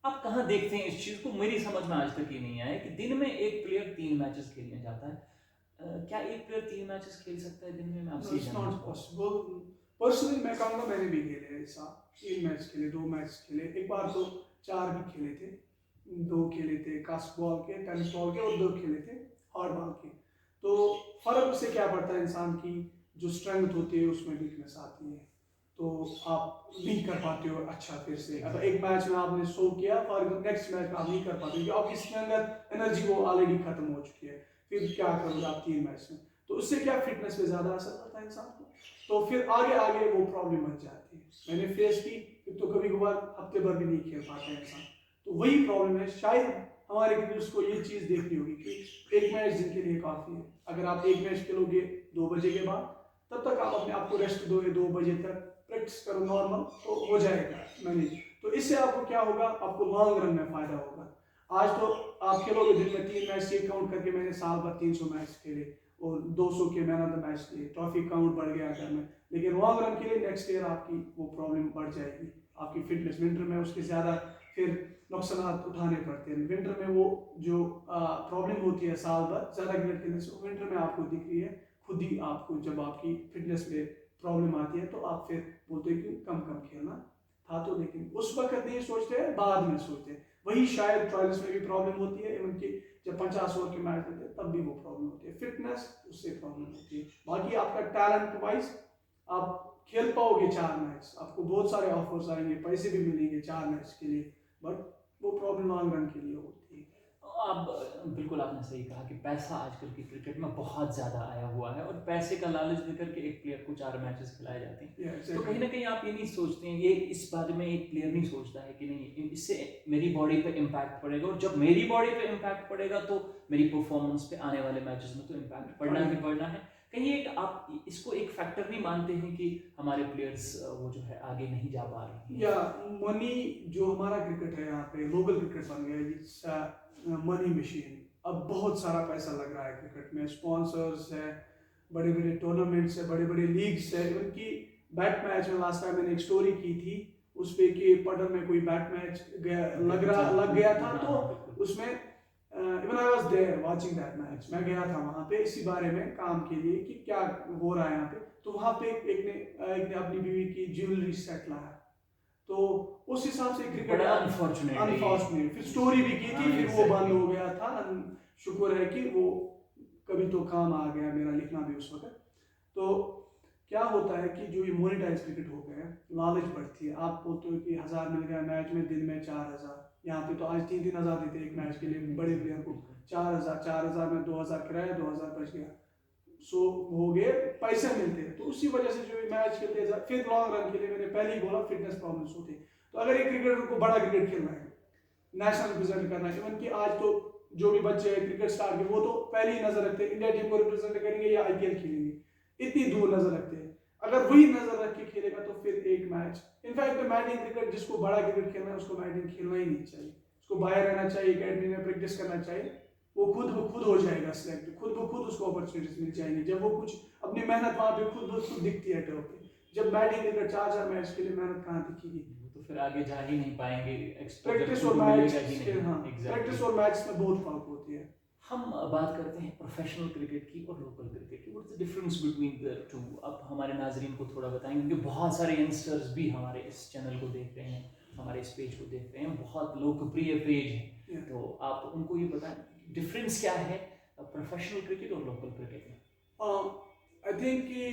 आप कहाँ देखते हैं इस चीज़ को? मेरी समझ में आज तक ये नहीं आया कि दिन में एक प्लेयर 3 मैचेस खेलने जाता है। क्या एक प्लेयर 3 मैचेस खेल सकता है दिन में? मैं आपसे इट्स जानना नॉट चाहूँगा। पॉसिबल। पर्सनली मैं कहूँगा, मैंने भी खेले ऐसा, 3 मैच खेले, 2 मैच खेले, एक बार तो 4 भी खेले थे। 2 खेले थे कास्ट बॉल के, टेनिस बॉल के, और 2 खेले थे हार्ड बॉल के। तो फर्क उससे क्या पड़ता है, इंसान की जो स्ट्रेंथ होती है उसमें वीकनेस आती है, तो आप नहीं कर पाते हो अच्छा फिर से। अगर एक मैच में आपने 100 किया और नेक्स्ट मैच में आप नहीं कर पाते क्योंकि आपकी इसके अंदर एनर्जी वो ऑलरेडी खत्म हो चुकी है, फिर क्या करोगे आप 3 मैच में? तो उससे क्या फिटनेस पे ज़्यादा असर पड़ता है इंसान को, तो फिर आगे आगे वो प्रॉब्लम बन जाती है। मैंने फेस की, तो कभी कभार हफ्ते भर भी नहीं खेल पाता है इंसान। तो वही प्रॉब्लम है। शायद हमारे क्रिकेटर्स को ये चीज़ देखनी होगी कि एक मैच जिनके लिए काफ़ी है। अगर आप एक मैच खेलोगे 2 बजे के बाद, तब तक आप अपने आप को रेस्ट दोगे, 2 बजे तक प्रैक्टिस करो नॉर्मल, तो हो जाएगा मैनेज। तो इससे आपको क्या होगा, आपको लॉन्ग रन में फ़ायदा होगा। आज तो आप खेलोगे दिन में 3 मैच, ये काउंट करके मैंने साल भर 300 मैच खेले और 200 के मैन ऑफ द मैच लिए, ट्रॉफी काउंट बढ़ गया घर में। लेकिन लॉन्ग रन के लिए नेक्स्ट ईयर आपकी वो प्रॉब्लम बढ़ जाएगी, आपकी फिटनेस विंटर में उसके ज़्यादा फिर नुकसान उठाने पड़ते हैं। विंटर में वो जो प्रॉब्लम होती है साल भर ज़्यादा क्रिकेट खेलने से, विंटर में आपको दिख रही है खुद ही आपको। जब आपकी फिटनेस में प्रॉब्लम आती है तो आप फिर बोलते हैं कि कम कम खेलना था, तो लेकिन उस वक्त नहीं सोचते हैं, बाद में सोचते हैं। वही शायद ट्रायल्स में भी प्रॉब्लम होती है, इवन कि जब 50 ओवर के मैच होते हैं तब भी वो प्रॉब्लम होती है, फिटनेस उससे प्रॉब्लम होती है। बाकी आपका टैलेंट वाइज आप खेल पाओगे 4 मैच, आपको बहुत सारे ऑफर्स आएंगे, पैसे भी मिलेंगे 4 मैच के लिए, बट वो प्रॉब्लम लॉन्ग रन के लिए होती है। अब बिल्कुल आपने सही कहा कि पैसा आजकल की क्रिकेट में बहुत ज़्यादा आया हुआ है और पैसे का लालच देकर के एक प्लेयर को 4 मैचेस खिलाए जाते हैं। Yeah, तो कहीं exactly. ना कहीं आप ये नहीं सोचते हैं, ये इस बारे में एक प्लेयर नहीं सोचता है कि नहीं इससे मेरी बॉडी पे इम्पैक्ट पड़ेगा, और जब मेरी बॉडी पे इम्पैक्ट पड़ेगा तो मेरी परफॉर्मेंस पे आने वाले मैचेस में तो इम्पैक्ट पड़ना ही पड़ना है। कहीं एक आप इसको एक फैक्टर नहीं मानते हैं कि हमारे प्लेयर्स वो जो है आगे नहीं जा पा रहे हैं? या मनी, जो हमारा क्रिकेट है यहाँ पे ग्लोबल क्रिकेट बन गया है, मनी मशीन। अब बहुत सारा पैसा लग रहा है क्रिकेट में, स्पॉन्सर्स है, बड़े बड़े टूर्नामेंट्स है, बड़े बड़े लीग्स है। इवन की बैट मैच में लास्ट टाइम मैंने एक स्टोरी की थी उस पे कि पटन में कोई बैट मैच लग गया था, तो उसमें even I was there watching that match, मैं गया था वहाँ पे इसी बारे में काम के लिए कि क्या हो रहा है यहाँ पे। तो वहाँ पे एक ने अपनी बीवी की ज्वेलरी सेट लाया, तो उस हिसाब से क्रिकेट अनफॉर्चुनेट फिर स्टोरी भी की थी, फिर वो बंद हो गया था। शुक्र है कि वो कभी तो काम आ गया मेरा लिखना भी उस वक्त। तो क्या होता है कि जो ये मोनेटाइज क्रिकेट हो गया, लालच बढ़ती है। आप बोलते हो कि 1000 मिल गया मैच में, दिन में 4000, यहाँ पे तो आज 3-3 हज़ार देते एक मैच के लिए बड़े प्लेयर को। 4000 में 2000 किराया, 2000 बच गया, सो हो गए, पैसे मिलते हैं। तो उसी वजह से जो मैच खेलते हैं, फिर लॉन्ग रन के लिए मैंने पहले ही बोला फिटनेस प्रॉब्लम्स होती है। तो अगर एक क्रिकेटर को बड़ा क्रिकेट खेलना है, नेशनल रिप्रेजेंट करना है, इवन कि आज तो जो भी बच्चे हैं क्रिकेट स्टार के, वो तो पहले ही नजर रखते हैं इंडिया टीम को रिप्रेजेंट करेंगे या आईपीएल खेलेंगे, इतनी दूर नजर रखते हैं। अगर वही नजर रख के खेलेगा तो फिर एक मैच, इनफैक्ट मैटिंग क्रिकेट, जिसको बड़ा क्रिकेट खेलना है उसको मैटिंग खेलना ही नहीं चाहिए, उसको बाहर रहना चाहिए, अकेडमी में प्रैक्टिस करना चाहिए। वो खुद ब खुद हो जाएगा सिलेक्ट, खुद ब खुद उसको अपॉर्चुनिटीज मिल जाएंगी जब वो कुछ अपनी मेहनत वहाँ पे खुद ब खुद दिखती है टर्फ पे। जब बैटिंग क्रिकेट 4-4 मैच के लिए मेहनत कहाँ दिखेगी? तो फिर आगे जा ही नहीं पाएंगे, प्रैक्टिस और मैच, हाँ, प्रैक्टिस और मैच में बहुत फर्क होती है। हम बात करते हैं प्रोफेशनल क्रिकेट की और लोकल क्रिकेट की, what's the difference between the two? अब हमारे नाजरीन को थोड़ा बताएंगे क्योंकि बहुत सारे यंगस्टर्स भी हमारे इस चैनल को देख रहे हैं, हमारे इस पेज को देख रहे हैं, बहुत लोकप्रिय पेज है, तो आप उनको ये बताएं डिफरेंस क्या है प्रोफेशनल क्रिकेट और लोकल क्रिकेट में? आई थिंक कि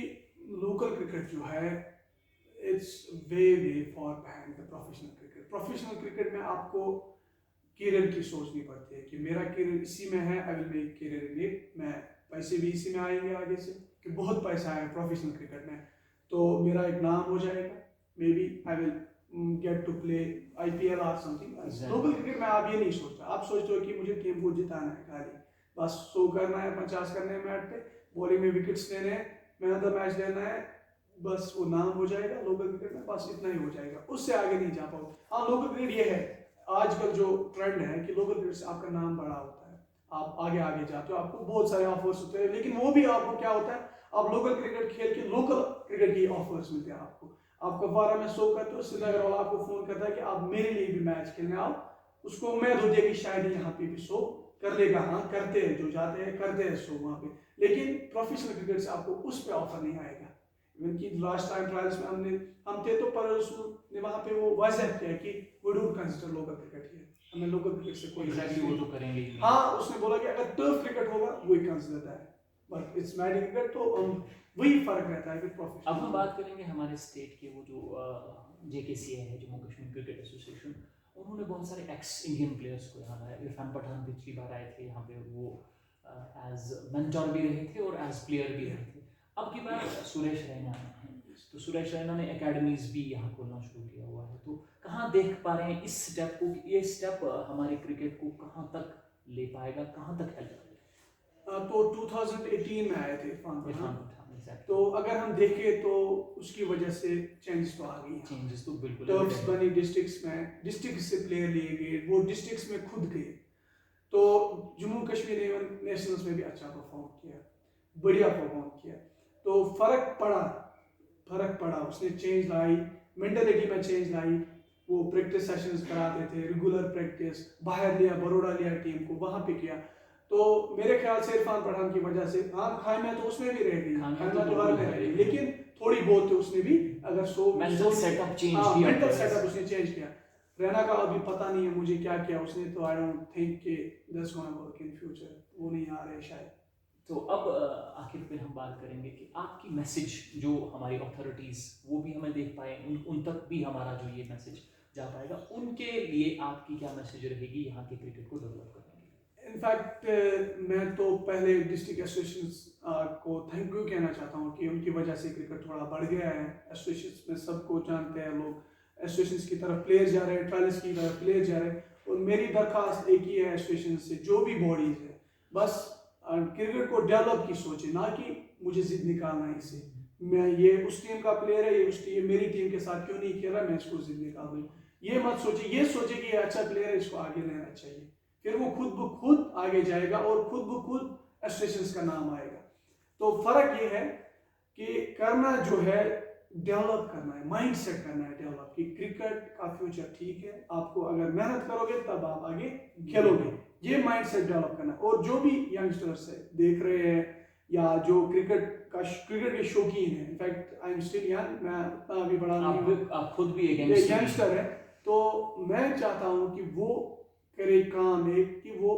लोकल क्रिकेट जो है it's way for behind the professional cricket. Professional cricket में आपको करियर की सोचनी पड़ती है कि मेरा करियर इसी में है, I will make career in it, मैं पैसे भी इसी में आएंगे आगे से कि बहुत पैसा है प्रोफेशनल क्रिकेट में, तो मेरा एक नाम हो जाएगा, maybe I will get to play IPL और समथिंग। लोकल क्रिकेट में आप ये नहीं सोचते, आप सोचते हो कि मुझे टीम को जिताना है, खाली बस 100 करना है, 50 करने हैं मैच पे, बॉलिंग में विकेट्स लेने हैं, मैन ऑफ द मैच लेना है, बस वो नाम हो जाएगा लोकल क्रिकेट में, बस इतना ही हो जाएगा, उससे आगे नहीं जा पाओगे। हाँ, लोकल क्रिकेट ये है आजकल जो ट्रेंड है कि लोकल क्रिकेट से आपका नाम बड़ा होता है, आप आगे आगे जाते हो, आपको बहुत सारे ऑफर्स होते हैं, लेकिन वो भी आपको क्या होता है, आप लोकल क्रिकेट खेल के लोकल क्रिकेट की ऑफर्स मिलते हैं आपको 12 में 100 करते हो, श्रीनगर वाला आपको फोन करता है कि आप मेरे लिए भी मैच खेलने आओ, उसको उम्मीद होती है कि शायद यहाँ पे भी 100 कर लेगा। हाँ, करते हैं, जो जाते हैं करते हैं 100 वहाँ पे, लेकिन प्रोफेशनल क्रिकेट से आपको उस पर ऑफर नहीं आएगा। इवन कि लास्ट टाइम ट्रायल्स में हम थे तो पर ने वहाँ पे वो वाज़ह किया कि we don't consider local cricket here, हमें लोकल क्रिकेट से कोई एग्जैक्टली वो तो करेंगे। हाँ, उसने बोला कि अगर टर्फ क्रिकेट होगा वो ही कंसीडर है, बट इट्स मैच क्रिकेट, तो वही फर्क रहता है कि प्रोफेशनल। अब हम बात करेंगे हमारे स्टेट के, वो जो JKCA है, जम्मू कश्मीर क्रिकेट एसोसिएशन, उन्होंने बहुत सारे एक्स इंडियन प्लेयर्स को यहाँ लाया। इरफान पठान पिछली बार आए थे यहाँ पे, वो एज मेंटोर भी रहे थे और एज प्लेयर भी रहे थे। अब की बार सुरेश रैना हैं, तो सुरेश रैना ने एकेडमीज भी यहाँ खोलना शुरू किया हुआ है, तो कहाँ देख पा रहे हैं इस स्टेप को, ये स्टेप हमारे क्रिकेट को कहाँ तक ले पाएगा, कहाँ तक हेल्प करेगा? तो 2018 में आए थे इरफान पठान, exactly. तो अगर हम देखें तो उसकी वजह से चेंजेस तो आ गई, चेंजेस तो बिल्कुल टर्फ्स बनी डिस्ट्रिक्ट्स में, डिस्ट्रिक्ट से प्लेयर लिए गए, वो डिस्ट्रिक्ट्स में खुद गए, तो जम्मू कश्मीर ने इवन नेशनल्स में भी अच्छा परफॉर्म किया, बढ़िया परफॉर्म किया, तो फर्क पड़ा, उसने चेंज लाई, मेंटालिटी में चेंज लाई, वो प्रैक्टिस सेशंस कराते थे, रेगुलर प्रैक्टिस, बाहर लिया, बड़ौदा लिया टीम को, वहाँ पे किया, तो मेरे ख्याल से इरफान पठान की वजह से, हाँ खामियां तो उसमें भी रह गई, खामियां तो हर में रह गई, लेकिन थोड़ी बहुत तो उसने भी, अगर मेंटल सेटअप चेंज किया, मेंटल सेटअप उसने चेंज किया। रैना का अभी पता नहीं है मुझे क्या किया उसने, तो आई डोंट थिंक कि that's gonna work in future, वो नहीं आ रहे शायद। तो अब आखिर पे हम बात करेंगे कि आपकी मैसेज जो हमारी अथॉरिटीज़ वो भी हमें देख पाए, उन तक भी हमारा जो ये मैसेज जा पाएगा, उनके लिए आपकी क्या मैसेज रहेगी यहाँ के क्रिकेट को डेवलप करने के? इनफैक्ट मैं तो पहले डिस्ट्रिक्ट एसोसिएशन को थैंक यू कहना चाहता हूँ कि उनकी वजह से क्रिकेट थोड़ा बढ़ गया है। एसोसिएशन में सबको जानते हैं लोग, एसोसिएशन की तरफ प्लेयर जा रहे हैं, ट्रायल्स की तरफ प्लेयर जा रहे हैं, और मेरी दरख्वास्त एक ही है एसोसिएशन से, जो भी बॉडीज है, बस क्रिकेट को डेवलप की सोचे, ना कि मुझे जिद निकालना है इससे, मैं ये उस टीम का प्लेयर है, ये मेरी टीम के साथ क्यों नहीं खेल रहा, मैं इसको जिद निकाल दूँ, ये मत सोचे, ये सोचे कि ये अच्छा प्लेयर है, इसको आगे लेना चाहिए, फिर वो खुद ब खुद आगे जाएगा और खुद ब खुद एसोसिएशन का नाम आएगा। तो फर्क ये है कि करना जो है डेवलप करना है, माइंड सेट करना है डेवलप, कि क्रिकेट का फ्यूचर ठीक है, आपको अगर मेहनत करोगे तब आप आगे खेलोगे, ये माइंड सेट डेवलप करना है। और जो भी यंगस्टर्स है देख रहे हैं या जो क्रिकेट के शौकीन है, in fact I am still young, मैं उतना भी बड़ा नहीं हूँ, आप खुद भी एक यंगस्टर है, तो मैं चाहता हूँ कि वो करे काम एक, कि वो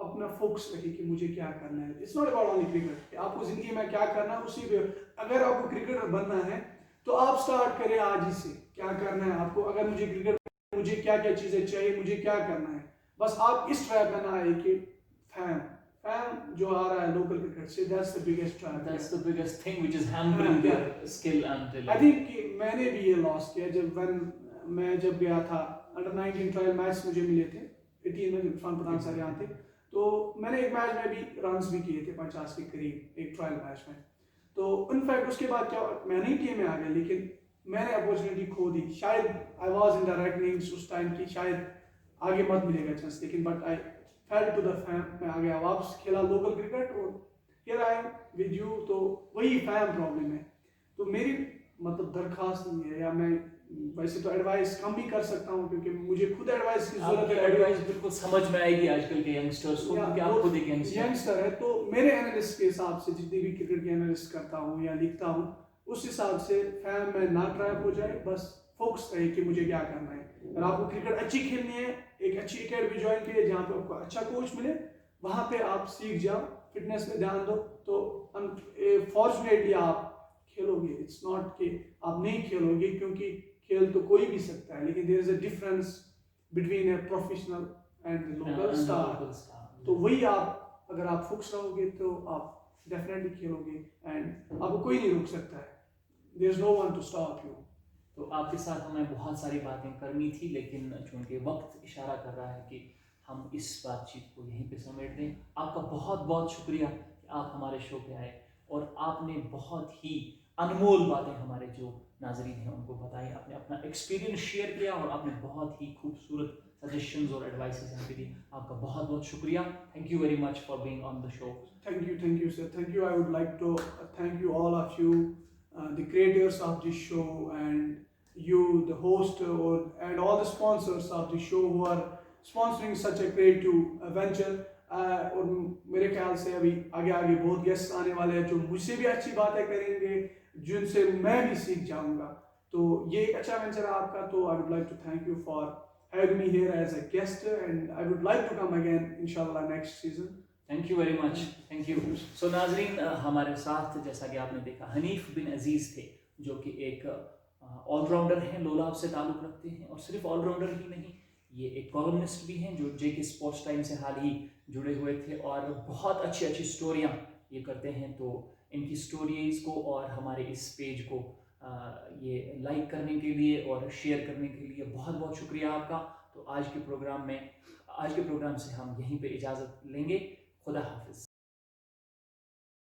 अपना फोकस रखे कि मुझे क्या करना है। It's not about only cricket, आपको जिंदगी में क्या करना है उसी पे, अगर आपको क्रिकेटर बनना है तो आप स्टार्ट करें आज ही से, क्या करना है आपको, अगर मुझे क्रिकेट, मुझे क्या क्या चीजें चाहिए, मुझे क्या करना है, बस आप इस ट्रैप में ना आए कि फैन जो आ रहा है लोकल क्रिकेट से, that's the biggest trap, that's the biggest thing which is hampering their skill and I think कि मैंने भी ये लॉस किया मैं जब गया था अंडर 19 ट्रायल मैच मुझे मिले थे 18 में, इरफान पठान सर यहाँ थे, तो मैंने एक मैच में भी रन्स भी किए थे 50 के करीब एक ट्रायल मैच में, तो इनफैक्ट उसके बाद क्या मैं नहीं टीम में आ गया, लेकिन मैंने अपॉर्चुनिटी खो दी, शायद I was in the rankings उस टाइम की, शायद आगे मत मिलेगा चांस, लेकिन but I fail to the fame, मैं आ गया वापस, खेला लोकल क्रिकेट और here I am with you, तो वही फैम प्रॉब्लम है। तो मेरी मतलब दरखास्त नहीं है, या मैं वैसे तो एडवाइस कम भी कर सकता हूँ क्योंकि मुझे खुद एडवाइस की जरूरत है, एडवाइस बिल्कुल समझ में आएगी आजकल के यंगस्टर्स को, क्योंकि आप खुद एक यंगस्टर है, तो मेरे एनालिस्ट के हिसाब से जितनी भी क्रिकेट की एनालिस्ट करता हूँ या लिखता हूँ, उस हिसाब से फैम में ना ट्रैप हो जाए, बस फोकस रहे कि मुझे क्या करना है। अगर आपको क्रिकेट अच्छी खेलनी है, एक अच्छी एकेडमी ज्वाइन कीजिए जहाँ पे आपको अच्छा कोच मिले, वहाँ पे आप सीख जाओ, फिटनेस में ध्यान दो, तो फॉर्चुनेटली आप खेलोगे। इट्स नॉट कि आप नहीं खेलोगे, क्योंकि खेल तो कोई भी सकता है, लेकिन there is a difference between a professional and local star. तो वही आप अगर आप फोकस रहोगे तो आप डेफिनेटली खेलोगे एंड आपको कोई नहीं रोक सकता है, there is no one to stop you. तो आपके साथ हमें बहुत सारी बातें करनी थी, लेकिन चूंकि वक्त इशारा कर रहा है कि हम इस बातचीत को यहीं पे समेट दें। आपका बहुत बहुत शुक्रिया कि आप हमारे शो पे आए और आपने बहुत ही अनमोल बातें हमारे जो नाजरीन हैं उनको बताई। आपने अपना एक्सपीरियंस शेयर किया और आपने बहुत ही खूबसूरत सजेशंस और एडवाइसेस हमको दी। आपका बहुत बहुत शुक्रिया। Thank you very much for being on the show. Thank you, sir. Thank you. I would like to thank you, all of you, the creators of this show, and you, the host, and all the sponsors of the show who are sponsoring such a creative venture. और मेरे ख्याल से अभी आगे आगे बहुत guest आने वाले हैं जो मुझसे भी अच्छी बातें करेंगे, जिनसे मैं भी सीख जाऊंगा। तो ये एक अच्छा वेंचर है आपका, तो I would like to thank you for having me here as a guest, and I would like to come again, inshallah, next season. Thank you very much, thank you. So नाजरीन, हमारे साथ जैसा कि आपने देखा हनीफ बिन अजीज़ थे, जो कि एक ऑलराउंडर हैं, लोलाब से ताल्लुक़ रखते हैं, और सिर्फ ऑलराउंडर ही नहीं, ये एक कॉलमनिस्ट भी हैं जो JK स्पोर्ट्स टाइम से हाल ही जुड़े हुए थे और बहुत अच्छी अच्छी स्टोरियाँ ये करते हैं। तो इनकी स्टोरीज़ को और हमारे इस पेज को ये लाइक करने के लिए और शेयर करने के लिए बहुत बहुत शुक्रिया आपका। तो आज के प्रोग्राम से हम यहीं पे इजाज़त लेंगे। खुदा हाफिज़।